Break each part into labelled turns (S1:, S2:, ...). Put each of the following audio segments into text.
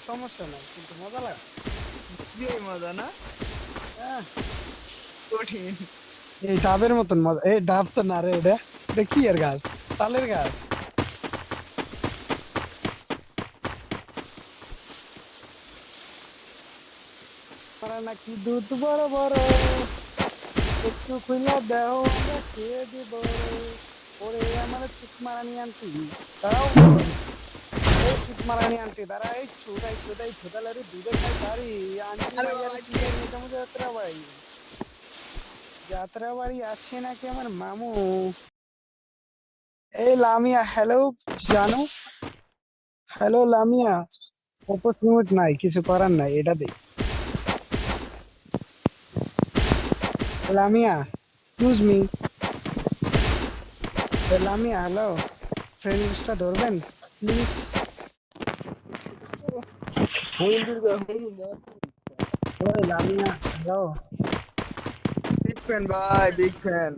S1: সমস্যা নাই, কিন্তু মজা লাগে।
S2: কি মজা না?
S1: আহ,
S2: কঠিন।
S1: এই ডাবের মতন মজা। এই ডাব তো না রে, এটা এটা কি এর গাছ? তালের গাছ। তারা নাকি দুধ বড় বড়, একটু খুইলা দেও আমরা খেয়ে দিব। ওরে আমার চুপ মারানি আন্টি, তারাও এই চুপ মারানি আন্টি তারা এই চুদাই চুদালারি দুধে খাই তারি আন্টি
S2: আরে
S1: ভাই আর
S2: বাবা
S1: কি
S2: কে?
S1: এর মোটামুটি যাত্রা বাড়ি। যাত্রা বাড়ি আছে নাকি আমার মামু? এই লামিয়া, হ্যালো জানো? হ্যালো লামিয়া। অপরচুনিটি নাই, কিছু করার নাই, এটা দেখ। Lamia, excuse me. Lamia, hello. Friend লিস্টটা ধরবেন প্লিজ? ওই লামিয়া, হ্যালো।
S2: বিগ ফ্যান ভাই, বিগ ফ্যান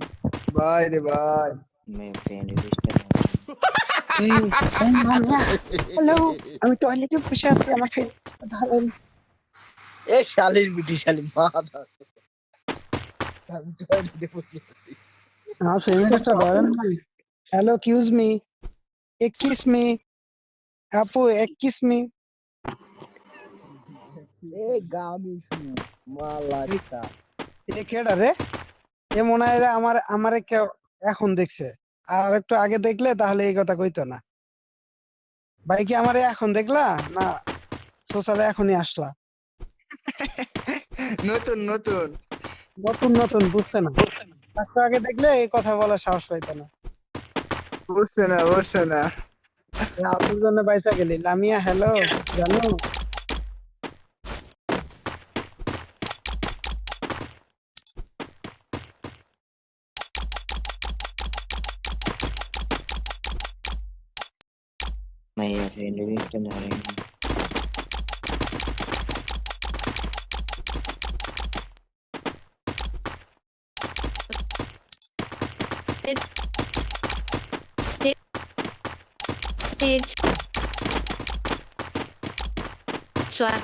S2: ভাই রে ভাই।
S3: मैं फ्रेंड लिस्ट में
S1: এই এই লামিয়া, হ্যালো। আমি টয়লেটে বসে আছি, আমার ফ্রেন্ড ধরেন।
S3: ए शालीर बिटी शाली माता আমি টয়লেটে বসে আছি
S1: আমার ফ্রেন্ড লিস্টটা ধরেন ভাই। Hello, excuse me. এক কিস মি আপু, এক কিস মি।
S3: এ গামি শুনো মালাটা
S1: এ কেডা রে? এ মনে হয় রে আমারে কেউ এখন দেখছে। আর একটু আগে দেখলে তাহলে এই কথা কইতো না। ভাই কি আমারে এখন দেখলা, না সোশ্যালে এখনই আসলা?
S2: নতুন নতুন।
S1: নতুন নতুন বুঝছে না, একটু আগে দেখলে এই কথা বলার সাহস পাইতো না।
S2: বুঝছে না, বুঝছে না।
S1: এ আপুর জন্য বাইসা গেলি। লামিয়া, হ্যালো জানো?
S3: मैं ये फ्रेंड लिस्ट में आ रही
S4: Stage Swag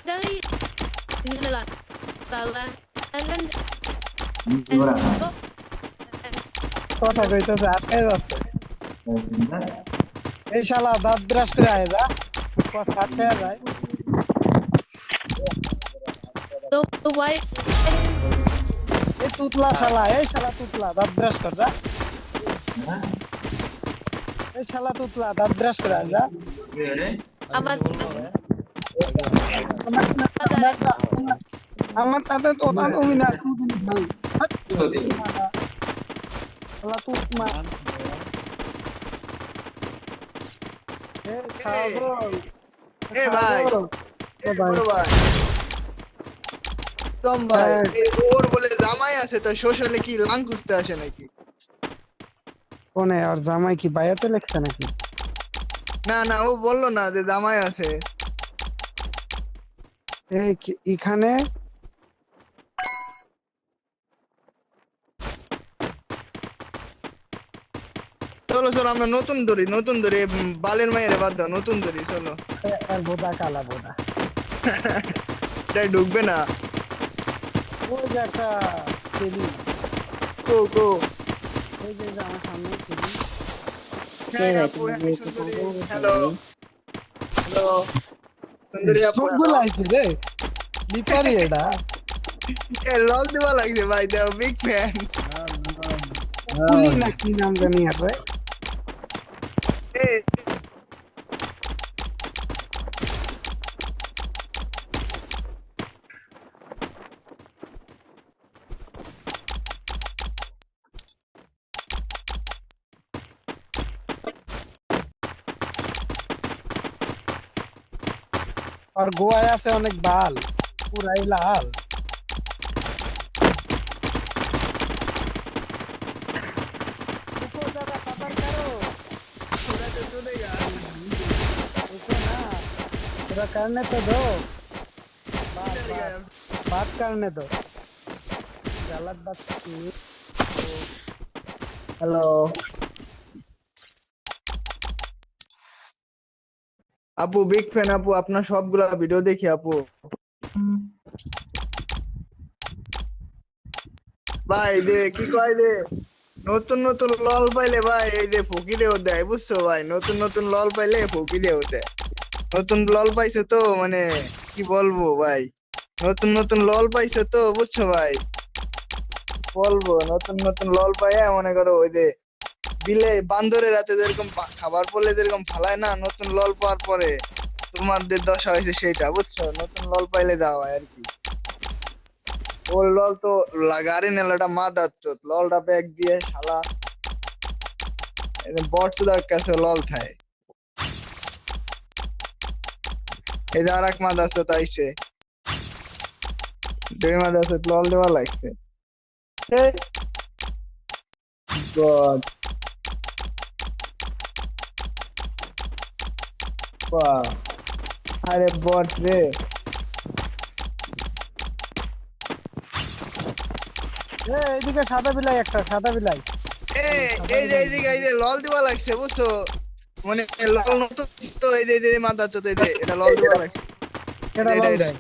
S4: dari inilah salah kan
S1: কথা কইতেছে আটকাই যাচ্ছে। এই শালা দাঁত ব্রাশ করে আয় যা, কথা আটকায় যায়।
S4: tuh why
S1: এই তুতলা শালা, এই শালা তুতলা দাঁত ব্রাশ কর যা। এই শালা তুতলা দাঁত ব্রাশ করে আয় যা।
S4: amat
S1: আমার তাতে তোতা তুমি না তুদিন ভাই। হাট, মারা, শালা তুতমা। এ ছাগল,
S2: এ ভাই,
S1: ছাগল।
S2: এ
S1: ও ভাই,
S2: বড় ভাই টম ভাই,
S1: হ্যাঁ।
S2: ওর বলে জামাই আছে, তো সোশ্যালে কি লাং খুঁজতে আসে নাকি?
S1: কোনে আর জামাই কি বায়াতে লেখছে নাকি?
S2: না না, ও বললো না যে জামাই আছে।
S1: এই এখানে
S2: চলো চলো, আমরা নতুন ধরি বালের মায়ের বাদ দাও, নতুন ধরি চলো।
S1: আর বোদা কালা বোদা।
S2: এটা ঢুকবে না।
S1: ওই যে একটা কেলি,
S2: গো গো।
S1: ওই যে যে আমার সামনে কেলি।
S2: হ্যাঁ আপু, হ্যাঁ সুন্দরী। হ্যালো হ্যালো, সুন্দরী আপু
S1: সবগুলো আইছে রে, লিপারি এটা।
S2: এ লল দেওয়া লাগছে ভাই, দেও বিগ ফ্যান।
S1: কুলি না কি নাম জানি আর রে।
S2: এ
S1: আর গোয়ায় আছে অনেক বাল, পুরাই লাল। ऊपर ज्यादा सफर करो।
S2: ওরা তো চলে গেল।
S1: दूसरा करने तो दो बात करने दो गलत बात की
S2: হ্যালো আপু বিগ ফ্যান আপু আপনার সবগুলা ভিডিও দেখি আপু ভাই দে কি কয় দে নতুন নতুন লল পাইলে ভাই এই যে ফকিরেও দেয় বুঝছো ভাই নতুন নতুন লল পাইলে ফকিরেও দেয় নতুন লল পাইছে তো মানে কি বলবো ভাই নতুন নতুন লল পাইছে তো বুঝছো ভাই বলবো নতুন নতুন লল পাইয়া মনে করো ওই যে বিলে বান্দরের রাতে যেরকম খাবার পড়লে যেরকম ফালায় না নতুন লল পাওয়ার পরে তোমাদের দশা হয়েছে সেইটা বুঝছো নতুন লল পাইলে যাওয়া আর কি ওর লল তো গাড়ি নেলাটা মা দাচ্ছ ললটা ব্যাগ দিয়ে শালা বট চুদার কাছে লল থায় এই যে আর এক মা দাচ্ছ তাইছে দুই মা দাচ্ছ লল দেওয়া লাগছে God. Wow. আরে বট রে
S1: এইদিকে সাদা বিলাই একটা সাদা বিলাই
S2: এই যে লল দিবা লাগছে বুঝছো মানে লল নতুন তো এই যে মাথা চোতে এই যে এটা লল দিবা লাগছে
S1: এটা
S2: এটা,
S1: লল
S2: এটা।
S1: দেয়